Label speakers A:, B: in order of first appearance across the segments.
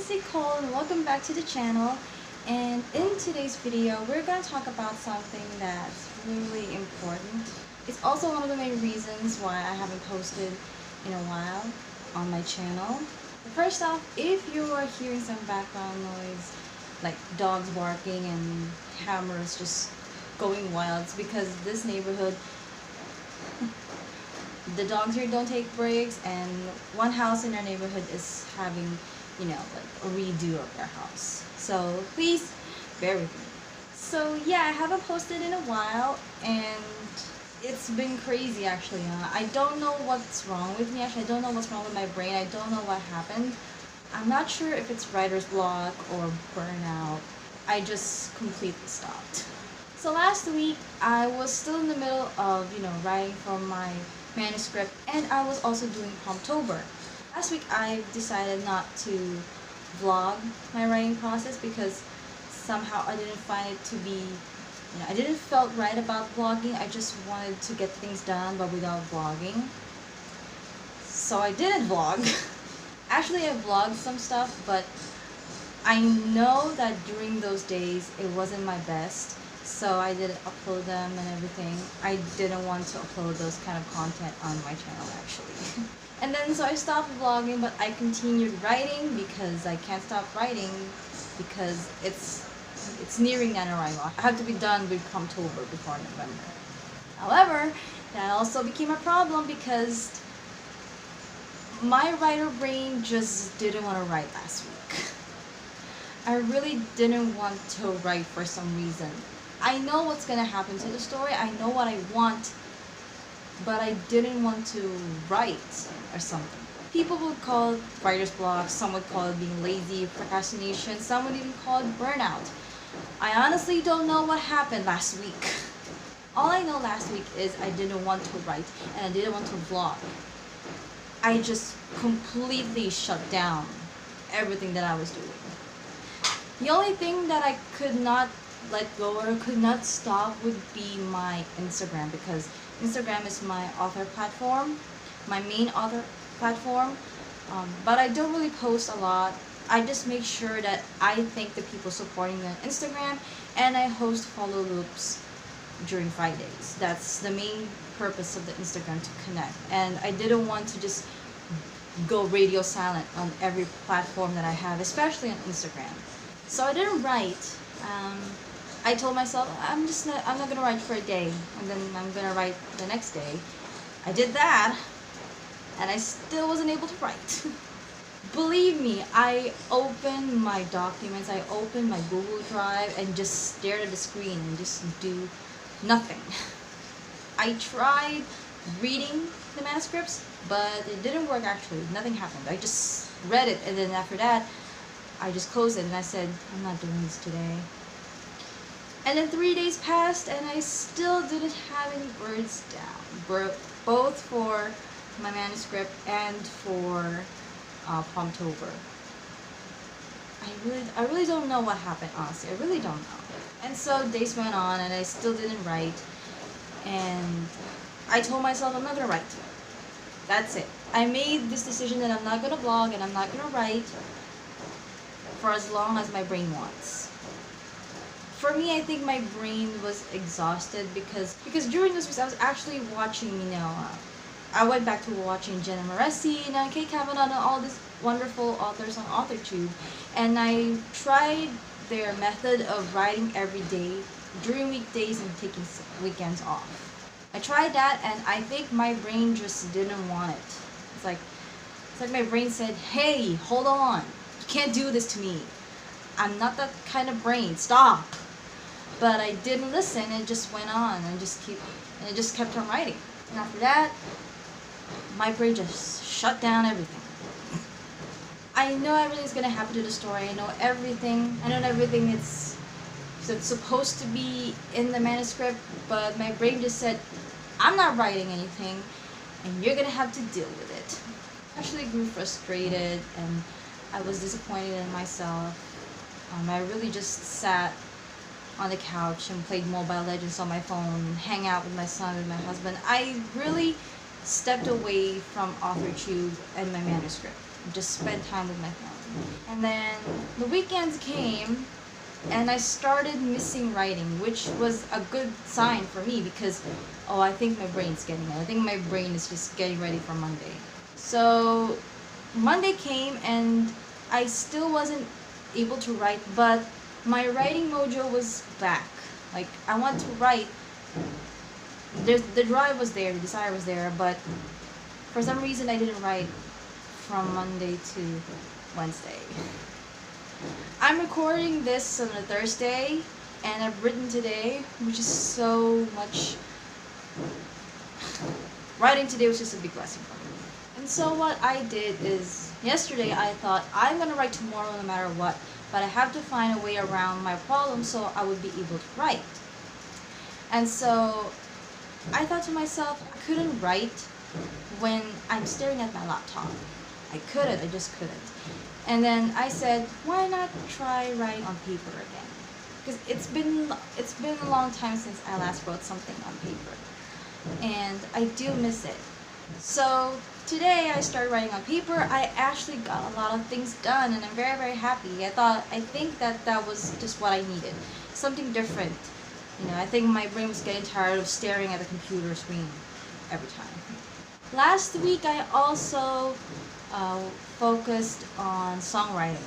A: is Nicole and welcome back to the channel. And in today's video, we're going to talk about something that's really important. It's also one of the main reasons why I haven't posted in a while on my channel. First off, if you are hearing some background noise, like dogs barking and hammers just going wild, it's because this neighborhood, the dogs here don't take breaks, and one house in our neighborhood is having, like a redo of their house. So please bear with me. So yeah, I haven't posted in a while and it's been crazy actually. I don't know what's wrong with me. Actually, I don't know what's wrong with my brain. I don't know what happened. I'm not sure if it's writer's block or burnout. I just completely stopped. So last week I was still in the middle of, writing for my manuscript, and I was also doing Promptober. Last week I decided not to vlog my writing process because somehow I didn't find it to be, I didn't felt right about vlogging. I just wanted to get things done but without vlogging. So I didn't vlog. Actually, I vlogged some stuff, but I know that during those days it wasn't my best. So I didn't upload them and everything. I didn't want to upload those kind of content on my channel actually. And then so I stopped vlogging, but I continued writing because I can't stop writing because it's nearing NaNoWriMo. I have to be done with Promptober before November. However, that also became a problem because my writer brain just didn't want to write last week. I really didn't want to write for some reason. I know what's gonna happen to the story, I know what I want, but I didn't want to write or something. People would call it writer's block, some would call it being lazy, procrastination, some would even call it burnout. I honestly don't know what happened last week. All I know last week is I didn't want to write and I didn't want to vlog. I just completely shut down everything that I was doing. The only thing that I could not let go or could not stop would be my Instagram, because Instagram is my author platform, my main author platform, but I don't really post a lot. I just make sure that I thank the people supporting me on Instagram, and I host follow loops during Fridays. That's the main purpose of the Instagram, to connect, and I didn't want to just go radio silent on every platform that I have, especially on Instagram. So I didn't write. I told myself I'm not gonna write for a day, and then I'm gonna write the next day. I did that, and I still wasn't able to write. Believe me, I opened my documents, I opened my Google Drive and just stared at the screen and just do nothing. I tried reading the manuscripts, but it didn't work actually. Nothing happened. I just read it, and then after that I just closed it and I said, I'm not doing this today. And then 3 days passed and I still didn't have any words down, both for my manuscript and for Promptober. I really don't know what happened, honestly. I really don't know. And so days went on and I still didn't write, and I told myself I'm not gonna write. That's it. I made this decision that I'm not gonna vlog and I'm not gonna write for as long as my brain wants. For me, I think my brain was exhausted because during this week I was actually watching, I went back to watching Jenna Moresi, Kate Kavanaugh, and all these wonderful authors on AuthorTube, and I tried their method of writing every day during weekdays and taking weekends off. I tried that, and I think my brain just didn't want it. It's like my brain said, "Hey, hold on, you can't do this to me. I'm not that kind of brain. Stop." But I didn't listen. It just went on and it just kept on writing. And after that, my brain just shut down everything. I know everything's gonna happen to the story. I know everything it's supposed to be in the manuscript, but my brain just said, I'm not writing anything, and you're gonna have to deal with it. I actually grew frustrated and I was disappointed in myself. I really just sat on the couch and played Mobile Legends on my phone, hang out with my son, with my husband. I really stepped away from AuthorTube and my manuscript. Just spent time with my family. And then the weekends came, and I started missing writing, which was a good sign for me because, oh, I think my brain's getting it. I think my brain is just getting ready for Monday. So Monday came, and I still wasn't able to write, but my writing mojo was back. Like, I want to write. The drive was there, the desire was there, but for some reason I didn't write from Monday to Wednesday. I'm recording this on a Thursday, and I've written today, which is so much. Writing today was just a big blessing for me. And so what I did is, yesterday I thought, I'm gonna write tomorrow no matter what, but I have to find a way around my problem so I would be able to write. And so I thought to myself, I couldn't write when I'm staring at my laptop. I just couldn't. And then I said, why not try writing on paper again? Because it's been a long time since I last wrote something on paper, and I do miss it. So today I started writing on paper. I actually got a lot of things done, and I'm very, very happy. I think that was just what I needed, something different. You know, I think my brain was getting tired of staring at the computer screen every time. Last week I also focused on songwriting.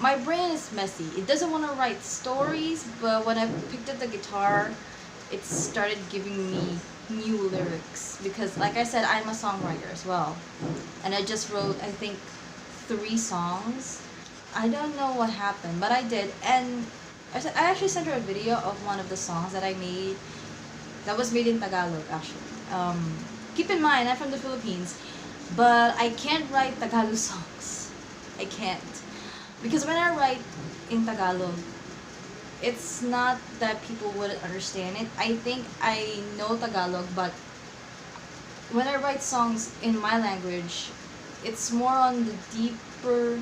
A: My brain is messy. It doesn't want to write stories, but when I picked up the guitar, it started giving me new lyrics because, like I said, I'm a songwriter as well. And I just wrote, I think, 3 songs. I don't know what happened, but I did. And I actually sent her a video of one of the songs that I made. That was made in Tagalog, actually. Keep in mind, I'm from the Philippines, but I can't write Tagalog songs. I can't. Because when I write in Tagalog, it's not that people wouldn't understand it. I think I know Tagalog, but when I write songs in my language, it's more on the deeper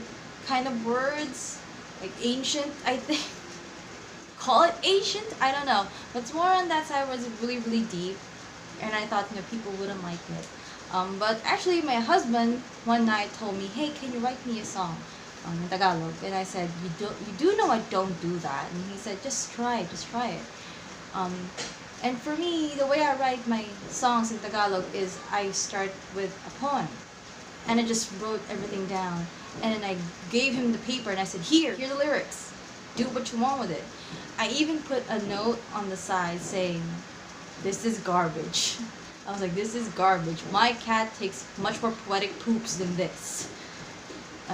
A: kind of words, like ancient, I think. Call it ancient? I don't know. But it's more on that side where it's really, really deep. And I thought, people wouldn't like it. But actually, my husband one night told me, hey, can you write me a song in Tagalog? And I said, you do know I don't do that. And he said, just try it. And for me, the way I write my songs in Tagalog is I start with a poem. And I just wrote everything down. And then I gave him the paper and I said, here are the lyrics. Do what you want with it. I even put a note on the side saying, this is garbage. I was like, this is garbage. My cat takes much more poetic poops than this.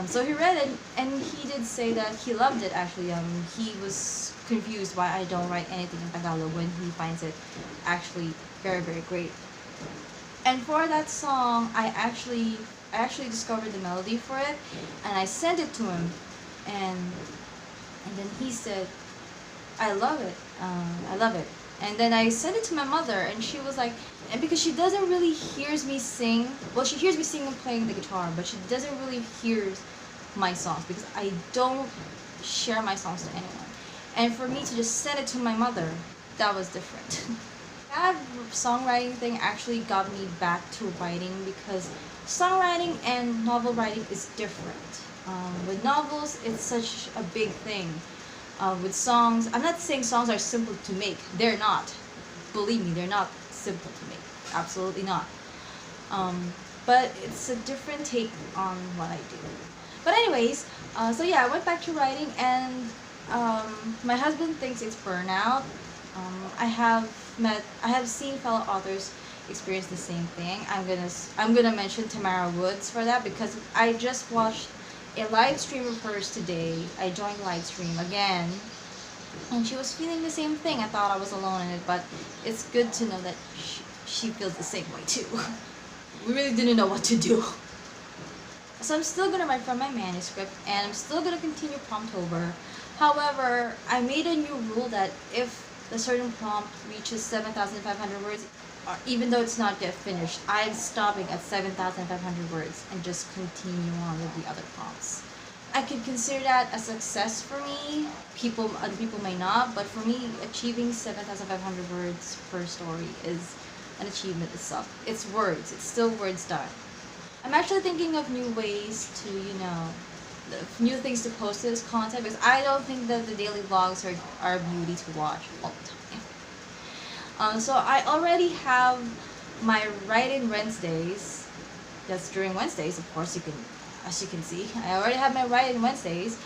A: So he read it, and he did say that he loved it, actually. He was confused why I don't write anything in Tagalog when he finds it actually very, very great. And for that song, I actually discovered the melody for it, and I sent it to him, and then he said, I love it. I love it. And then I sent it to my mother, and she was like, and because she doesn't really hears me sing, well, she hears me sing and playing the guitar, but she doesn't really hear my songs because I don't share my songs to anyone. And for me to just send it to my mother, that was different. That songwriting thing actually got me back to writing because songwriting and novel writing is different. With novels, it's such a big thing. With songs, I'm not saying songs are simple to make. They're not. Believe me, they're not simple to make. Absolutely not. But it's a different take on what I do. But anyways, so yeah, I went back to writing, and my husband thinks it's burnout. I have seen fellow authors experience the same thing. I'm gonna mention Tamara Woods for that because I just watched a live stream of hers today. I joined live stream again, and she was feeling the same thing. I thought I was alone in it, but it's good to know that she feels the same way too. We really didn't know what to do. So I'm still gonna write from my manuscript, and I'm still gonna continue Promptober. However, I made a new rule that if the certain prompt reaches 7,500 words, or even though it's not yet finished, I'm stopping at 7,500 words and just continue on with the other prompts. I could consider that a success for me. Other people may not, but for me, achieving 7,500 words per story is an achievement itself. It's words. It's still words done. I'm actually thinking of new ways to, new things to post to this content, because I don't think that the daily vlogs are beauty to watch all the time. So I already have my writing Wednesdays. That's during Wednesdays, of course. As you can see, I already have my writing Wednesdays.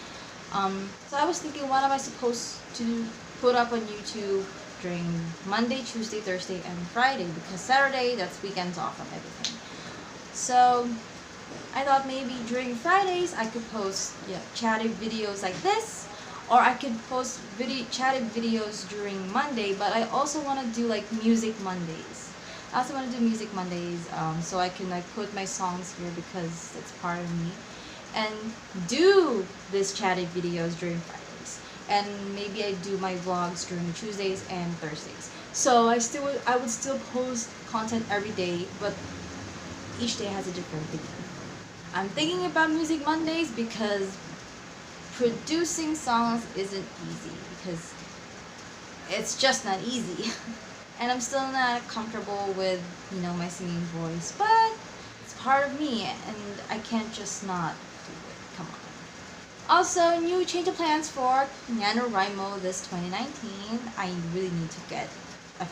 A: So I was thinking, what am I supposed to put up on YouTube during Monday, Tuesday, Thursday, and Friday? Because Saturday, that's weekends off from everything. So I thought maybe during Fridays I could post chatty videos like this, or I could post chatty videos during Monday. But I also want to do like music Mondays. I also want to do music Mondays, so I can like put my songs here because it's part of me, and do this chatty videos during Fridays, and maybe I do my vlogs during Tuesdays and Thursdays. So I would still post content every day, but each day has a different theme. I'm thinking about music Mondays because producing songs isn't easy, because it's just not easy. And I'm still not comfortable with, my singing voice, but it's part of me and I can't just not do it. Come on. Also, new change of plans for NaNoWriMo this 2019. I really need to get a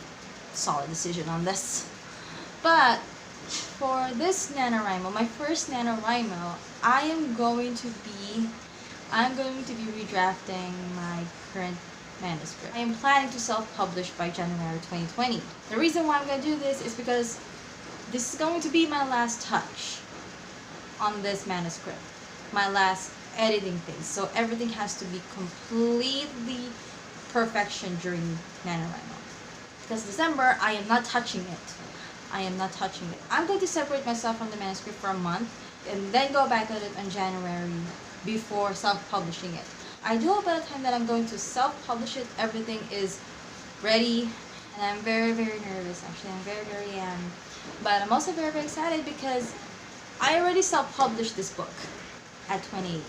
A: solid decision on this. But for this NaNoWriMo, my first NaNoWriMo, I am going to be redrafting my current manuscript. I am planning to self-publish by January 2020. The reason why I'm going to do this is because this is going to be my last touch on this manuscript, my last editing thing. So everything has to be completely perfection during NaNoWriMo. Because December, I am not touching it. I'm going to separate myself from the manuscript for a month and then go back at it in January before self-publishing it. I do hope by the time that I'm going to self-publish it, everything is ready, and I'm very, very nervous. Actually, I'm very, very but I'm also very, very excited because I already self-published this book at 2018.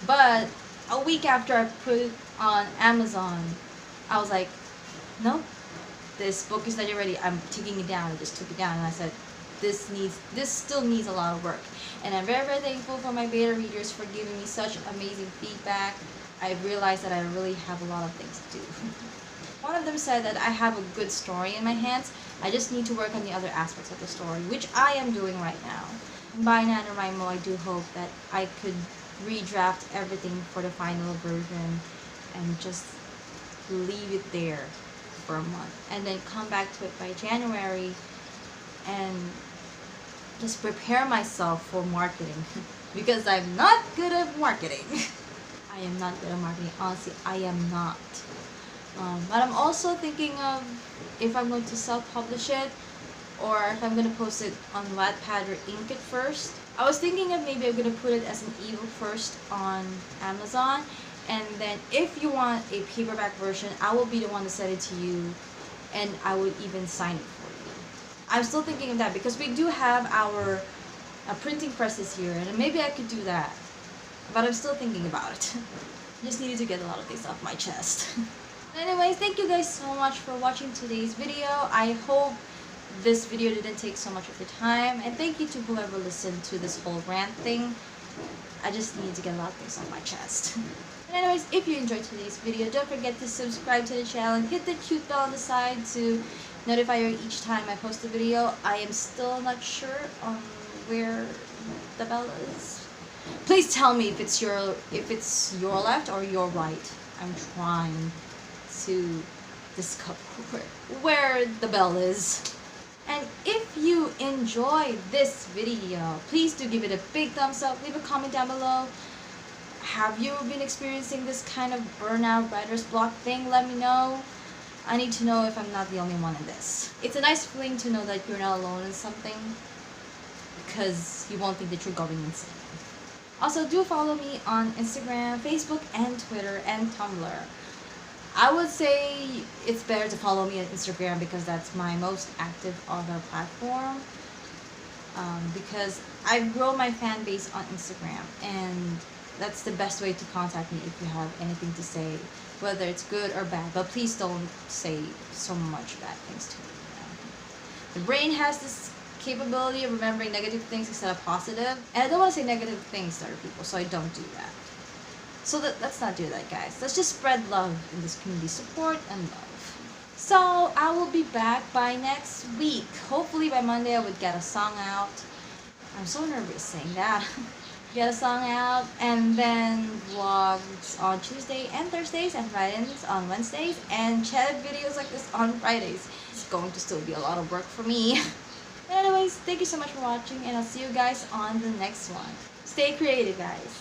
A: But a week after I put it on Amazon, I was like, no, this book is not yet ready. I'm taking it down. I just took it down and I said, this still needs a lot of work. And I'm very, very thankful for my beta readers for giving me such amazing feedback. I realized that I really have a lot of things to do. One of them said that I have a good story in my hands. I just need to work on the other aspects of the story, which I am doing right now. By NaNoWriMo, I do hope that I could redraft everything for the final version and just leave it there for a month. And then come back to it by January and just prepare myself for marketing because I'm not good at marketing. I am not good at marketing. Honestly, I am not. But I'm also thinking of if I'm going to self-publish it or if I'm going to post it on Wattpad or ink it first. I was thinking of maybe I'm going to put it as an ebook first on Amazon, and then if you want a paperback version, I will be the one to send it to you, and I would even sign it for you. I'm still thinking of that because we do have our printing presses here, and maybe I could do that. But I'm still thinking about it. Just needed to get a lot of things off my chest. Anyways, thank you guys so much for watching today's video. I hope this video didn't take so much of your time, and thank you to whoever listened to this whole rant thing. I just need to get a lot of things off my chest. And anyways, if you enjoyed today's video, don't forget to subscribe to the channel and hit the cute bell on the side to notify you each time I post a video. I am still not sure on where the bell is. Please tell me if it's your left or your right. I'm trying to discover where the bell is. And if you enjoyed this video, please do give it a big thumbs up. Leave a comment down below. Have you been experiencing this kind of burnout, writer's block thing? Let me know. I need to know if I'm not the only one in this. It's a nice feeling to know that you're not alone in something, because you won't think that you're going insane. Also, do follow me on Instagram, Facebook, and Twitter, and Tumblr. I would say it's better to follow me on Instagram because that's my most active other platform. Because I've grown my fan base on Instagram, and that's the best way to contact me if you have anything to say, whether it's good or bad. But please don't say so much bad things to me. The brain has this capability of remembering negative things instead of positive. And I don't want to say negative things to other people, so I don't do that. So let's not do that, guys. Let's just spread love in this community, support and love. So I will be back by next week. Hopefully by Monday I would get a song out. I'm so nervous saying that. Get a song out, and then vlogs on Tuesday and Thursdays, and write-ins on Wednesdays, and chat videos like this on Fridays. It's going to still be a lot of work for me. Anyways, thank you so much for watching, and I'll see you guys on the next one. Stay creative, guys.